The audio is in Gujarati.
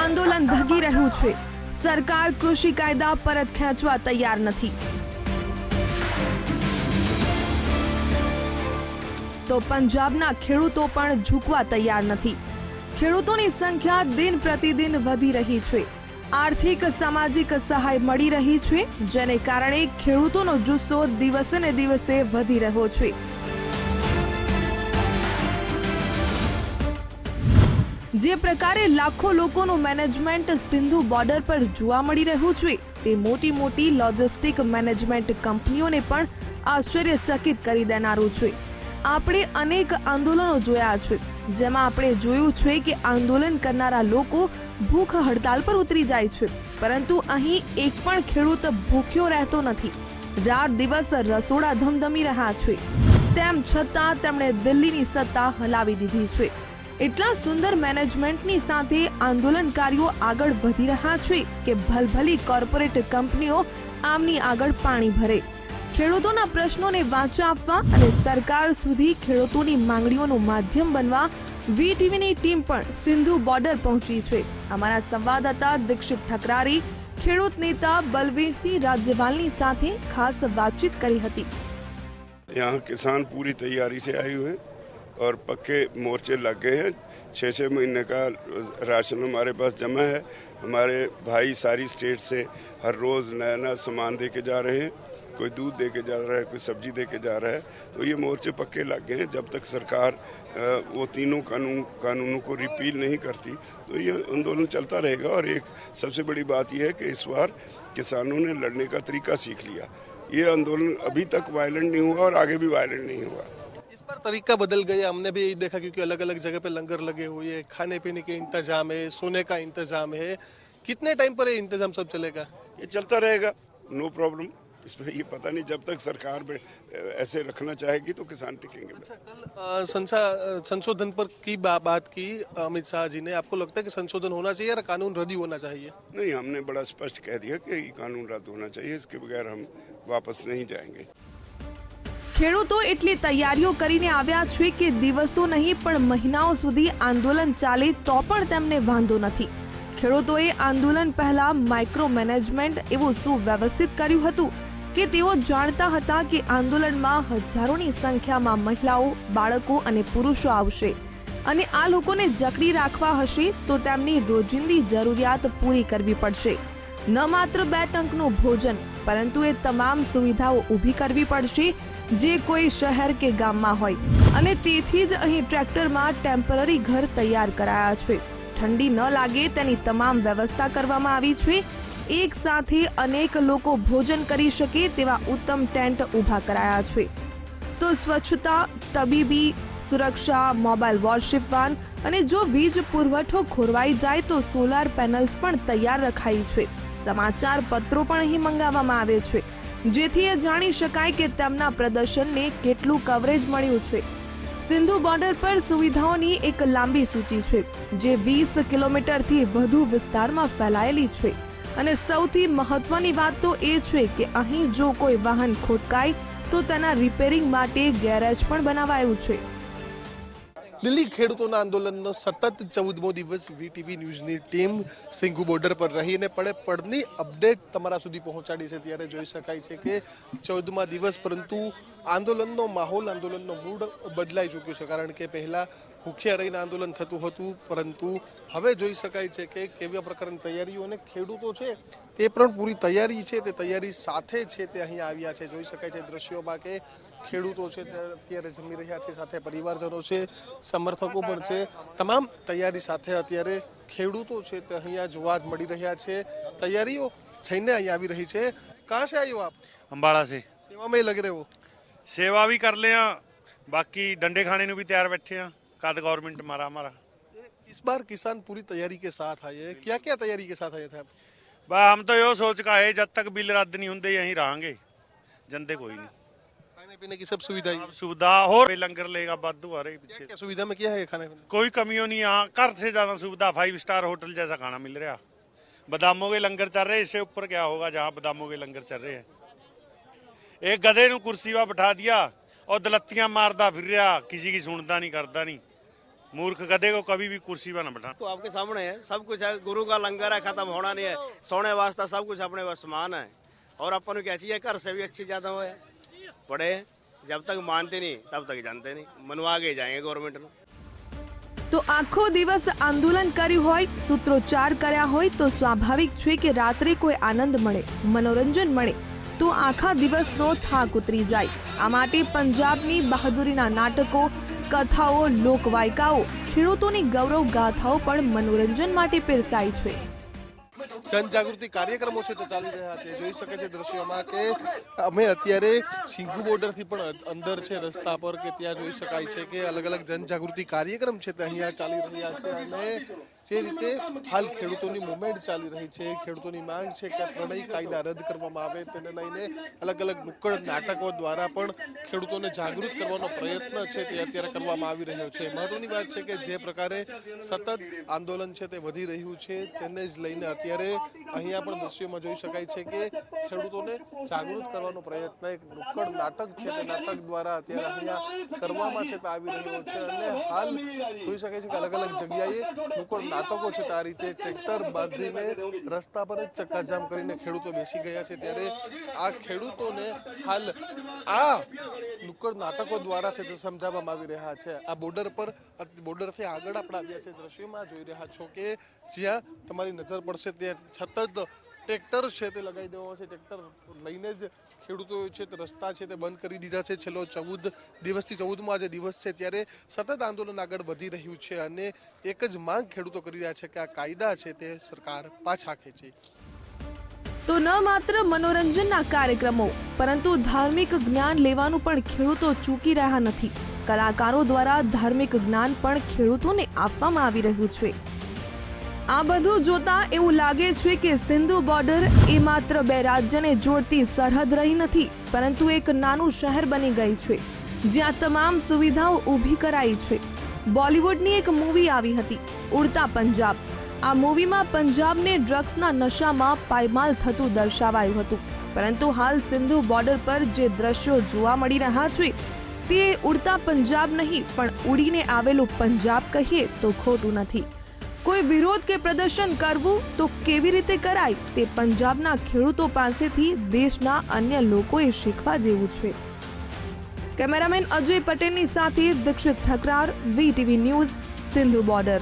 આંદોલન ધગી રહ્યું છે। સરકાર કૃષિ કાયદા પરત ખેંચવા તૈયાર નથી તો પંજાબના ખેડૂતો પણ ઝૂકવા તૈયાર નથી। ખેડૂતોની સંખ્યા દિન પ્રતિદિન વધી રહી છે। આર્થિક સામાજિક સહાય મળી રહી છે, જેને કારણે ખેડૂતોનો જુસ્સો દિવસે ને દિવસે વધી રહ્યો છે। જે પ્રકારે લાખો લોકોનું મેનેજમેન્ટ સિંધુ બોર્ડર પર જોવા મળી રહ્યું છે, તે મોટી મોટી લોજિસ્ટિક મેનેજમેન્ટ કંપનીઓને પણ આશ્ચર્યચકિત કરી દેનારું છે। આપણે અનેક આંદોલનો જોયા છે, જેમાં આપણે જોયું છે કે આંદોલન કરનારા લોકો ભૂખ હડતાલ પર ઉતરી જાય છે, પરંતુ અહીં એક પણ ખેડૂત ભૂખ્યો રહેતો નથી। રાત દિવસ રસોડા ધમધમી રહ્યા છે, તેમ છતાં તેમણે દિલ્હીની સત્તા હલાવી દીધી છે। એટલા સુંદર મેનેજમેન્ટની સાથે આંદોલનકારીઓ આગળ વધી રહ્યા છે કે ભલભલી કોર્પોરેટ કંપનીઓ આમની આગળ પાણી ભરે। ખેડૂતોના પ્રશ્નોને વાચા આપવા અને સરકાર સુધી ખેડૂતોની માંગણીઓનું માધ્યમ બનવા વીટીવીની ટીમ પણ સિંધુ બોર્ડર પહોંચી છે। અમારા સંવાદદાતા દીક્ષિત ઠકરારી ખેડૂત નેતા બલવીરસિંહ રાજ્યપાલની સાથે ખાસ વાતચીત કરી હતી। यहाँ किसान पूरी तैयारी से आए हुए हैं और पक्के मोर्चे लग गए हैं। 6-6 महीने का राशन हमारे पास जमा है। हमारे भाई सारी स्टेट से हर रोज़ नया नया सामान दे के जा रहे हैं। कोई दूध दे के जा रहा है, कोई सब्जी दे के जा रहा है। तो ये मोर्चे पक्के लग गए हैं। जब तक सरकार वो तीनों कानूनों को रिपील नहीं करती तो ये आंदोलन चलता रहेगा। और एक सबसे बड़ी बात यह है कि इस बार किसानों ने लड़ने का तरीका सीख लिया। ये आंदोलन अभी तक वायलेंट नहीं हुआ और आगे भी वायलेंट नहीं हुआ। इस बार तरीका बदल गया, हमने भी यही देखा, क्योंकि अलग अलग जगह पे लंगर लगे हुए हैं, खाने पीने के इंतजाम है, सोने का इंतजाम है। कितने टाइम पर ये इंतजाम सब चलेगा? ये चलता रहेगा, नो प्रॉब्लम। इसमें ये पता नहीं, जब तक सरकार ऐसे रखना चाहेगी तो किसान टिकेंगे। अच्छा, कल संशोधन पर की बात की अमित शाह जी ने। आपको लगता है कि संशोधन होना चाहिए या कानून रद्द होना चाहिए? नहीं, हमने बड़ा स्पष्ट कह दिया कि ये कानून रद्द होना चाहिए। इसके बगैर हम वापस नहीं जाएंगे। ખેડૂતો એટલી તૈયારીઓ કરીને આવ્યા છે કે દિવસો નહીં પણ મહિનાઓ સુધી આંદોલન ચાલે તો પણ તેમને વાંધો નથી। ખેડૂતોએ આંદોલન પહેલા માઇક્રો મેનેજમેન્ટ એવું સુવ્યવસ્થિત કર્યું હતું કે તેઓ જાણતા હતા કે આંદોલનમાં હજારોની સંખ્યામાં મહિલાઓ, બાળકો અને પુરુષો આવશે અને આ લોકોને જકડી રાખવા હશે તો તેમની રોજિંદી જરૂરિયાત પૂરી કરવી પડશે। ન માત્ર 2 ટંકનું ભોજન, પરંતુ એ તમામ સુવિધાઓ ઊભી કરવી પડશે જે કોઈ શહેર કે ગામમાં હોય। અને તેથી જ અહીં ટ્રેક્ટરમાં ટેમ્પરરી ઘર તૈયાર કરાયા છે। ઠંડી ન લાગે તેની તમામ વ્યવસ્થા કરવામાં આવી છે। એક સાથે અનેક લોકો ભોજન કરી શકે તેવા ઉત્તમ ટેન્ટ ઊભા કરાયા છે। તો સ્વચ્છતા, તબીબી સુરક્ષા, મોબાઈલ વોરશિપ વાન અને જો વીજ પુરવઠો ખોરવાઈ જાય તો સોલાર પેનલ્સ પણ તૈયાર રખાઈ છે। સમાચાર પત્રો પણ અહીં મંગાવવામાં આવે છે, જેથી એ જાણી શકાય કે તેમના પ્રદર્શનને કેટલું કવરેજ મળ્યું છે। સિંધુ બોર્ડર પર સુવિધાઓની એક લાંબી સૂચિ છે, જે 20 કિલોમીટરથી વધુ વિસ્તારમાં ફેલાયેલી છે। અને સૌથી મહત્વની વાત તો એ છે કે અહીં જો કોઈ વાહન ખોટકાય તો તેના રિપેરિંગ માટે ગેરેજ પણ બનાવાયું છે। દિલ્હી ખેડૂતોના આંદોલનનો સતત 14મો દિવસ વીટીવી ન્યૂઝની ટીમ સિંઘુ બોર્ડર પર રહીને પળની અપડેટ તમારા સુધી પહોંચાડી છે। ત્યારે જોઈ શકાય છે કે 14મા દિવસ, પરંતુ આંદોલનનો માહોલ, આંદોલનનો મૂડ બદલાઈ ચૂક્યો છે। કારણ કે પહેલા ભૂખ્યા રહીને આંદોલન થતું હતું, પરંતુ હવે જોઈ શકાય છે કે કેવા પ્રકારની તૈયારીઓ, અને ખેડૂતો છે તે પણ પૂરી તૈયારી છે, તે તૈયારી સાથે છે તે અહીં આવ્યા છે। જોઈ શકાય છે દ્રશ્યોમાં કે ખેડૂતો છે તે અત્યારે જમી રહ્યા છે, સાથે પરિવારજનો છે, સમર્થકો પણ છે। તમામ તૈયારી સાથે અત્યારે ખેડૂતો છે તે અહીંયા જોવા જ મળી રહ્યા છે। તૈયારીઓ થઈને અહીં આવી રહી છે। कहाँ से आए हो आप? अंबाला से। सेवा में लग रहे हो? सेवा भी कर ले, बाकी डंडे खाने को भी तैयार बैठे हैं। कद गवर्नमेंट मारा हमारा। इस बार किसान पूरी तैयारी के साथ आए हैं, क्या क्या तैयारी के साथ आए थे आप? हम तो यो सोच का है, जब तक बिल रद्द नहीं होंगे यहीं रहेंगे, जनते कोई नहीं। खाने पीने की सब सुविधा ही? सुविधा हो, लंगर लेगा बादू आ रही पीछे। क्या सुविधा में क्या है खाने पीने? कोई कमियों नहीं, यहाँ घर से ज्यादा सुविधा, 5 स्टार होटल जैसा खाना मिल रहा। बादामों के लंगर चल रहे, इससे ऊपर क्या होगा जहाँ बादामों के लंगर चल रहे हैं। एक गधे ਨੂੰ कुर्सी वा बिठा दिया और दलत्तियां मारदा फिर रहा, किसी की सुनता नहीं, करता नहीं। मूर्ख गधे को कभी भी कुर्सी पर न बैठा। तो आपके सामने है, सब कुछ है, गुरु का लंगर है, खत्म होना नहीं है, सोने वास्ता सब कुछ अपने पास समान है। और अपन को क्या चाहिए, घर से भी अच्छी ज्यादा हो पढ़े, जब तक मानते नहीं तब तक जानते नहीं, मनवा के जाएंगे गवर्नमेंट में। તો આખો દિવસ આંદોલન કર્યું હોય, સૂત્રોચ્ચાર કર્યા હોય તો સ્વાભાવિક છે કે રાત્રે કોઈ આનંદ મળે, મનોરંજન મળે તો આખા દિવસનો થાક ઉતરી જાય। આ માટે પંજાબની બહાદુરીના નાટકો, કથાઓ, લોકવાયકાઓ, ખેડૂતોની ગૌરવ ગાથાઓ પણ મનોરંજન માટે પીરસાય છે। જનજાગૃતિ કાર્યક્રમો છે તે ચાલી રહ્યા છે। જોઈ શકે છે દ્રશ્યોમાં કે અમે અત્યારે સિંઘુ બોર્ડરથી પણ અંદર છે રસ્તા પર કે ત્યાં જોઈ શકાય છે કે અલગ અલગ જનજાગૃતિ કાર્યક્રમ છે તે અહીંયા ચાલી રહ્યા છે। અને જે રીતે હાલ ખેડૂતોની મુવમેન્ટ ચાલી રહી છે, ખેડૂતોની માંગ છે કે ત્રણેય કાયદા રદ કરવામાં આવે, તેને લઈને અલગ અલગ નુક્કડ નાટકો દ્વારા પણ ખેડૂતોને જાગૃત કરવાનો પ્રયત્ન છે તે અત્યારે કરવામાં આવી રહ્યો છે। મહત્વની વાત છે કે જે પ્રકારે સતત આંદોલન છે તે વધી રહ્યું છે તેને જ લઈને અત્યારે અહીંયા પણ દ્રશ્યોમાં જોઈ શકાય છે કે ખેડૂતોને જાગૃત કરવાનો પ્રયત્ન એક નુક્કડ નાટક છે તે નાટક દ્વારા અત્યારે અહીંયા કરવામાં છે તે આવી રહ્યો છે। અને હાલ જોઈ શકાય છે કે અલગ અલગ જગ્યાએ નુક્કડ નાટકો છે તે આ રીતે ટ્રેક્ટર બાંધીને રસ્તા પર જ ચક્કાજામ કરીને ખેડૂતો બેસી ગયા છે। ત્યારે આ ખેડૂતોને હાલ આ નુક્કડ નાટકો દ્વારા છે તે સમજાવવામાં આવી રહ્યા છે। આ બોર્ડરથી આગળ આપણે આવ્યા છે, દ્રશ્યોમાં જોઈ રહ્યા છો કે જ્યાં તમારી નજર પડશે ત્યાં સતત ટ્રેક્ટર છે તે લગાવી દેવામાં છે। ટ્રેક્ટર લઈને જ ખેડૂતો છે તે રસ્તા છે તે બંધ કરી દીધા છે। છેલ્લો 14 દિવસથી 14મો આજે દિવસ છે ત્યારે સતત આંદોલન આગળ વધી રહ્યું છે અને એક જ માંગ ખેડૂતો કરી રહ્યા છે કે આ કાયદા છે તે સરકાર પાછા ખેંચે। તો ન માત્ર મનોરંજનના કાર્યક્રમો પરંતુ ધાર્મિક જ્ઞાન લેવાનું પણ ખેડૂતો ચૂકી રહ્યા નથી। કલાકારો દ્વારા ધાર્મિક જ્ઞાન પણ ખેડૂતોને આપવામાં આવી રહ્યું છે। આ બધું જોતા એવું લાગે છે કે સિંધુ બોર્ડર એ માત્ર બે રાજ્યને જોડતી સરહદ રહી નથી, પરંતુ એક નાનું શહેર બની ગઈ છે જ્યાં તમામ સુવિધાઓ ઊભી કરાઈ છે। બોલિવૂડની એક મૂવી આવી હતી, ઉડતા પંજાબ। આ મૂવીમાં પંજાબને ડ્રગ્સના નશામાં પાયમાલ થતું દર્શાવાયું હતું, પરંતુ હાલ સિંધુ બોર્ડર પર જે દ્રશ્યો જોવા મળી રહ્યા છે તે ઉડતા પંજાબ નહીં પણ ઉડીને આવેલું પંજાબ કહીએ તો ખોટું નથી। કોઈ વિરોધ કે પ્રદર્શન કરવું તો કેવી રીતે કરાય તે પંજાબના ખેડૂતો પાસેથી દેશના અન્ય લોકોએ શીખવા જેવું છે। કેમેરામેન અજય પટેલની સાથે Dikshit Thakrar, VTV news, Sindhu border.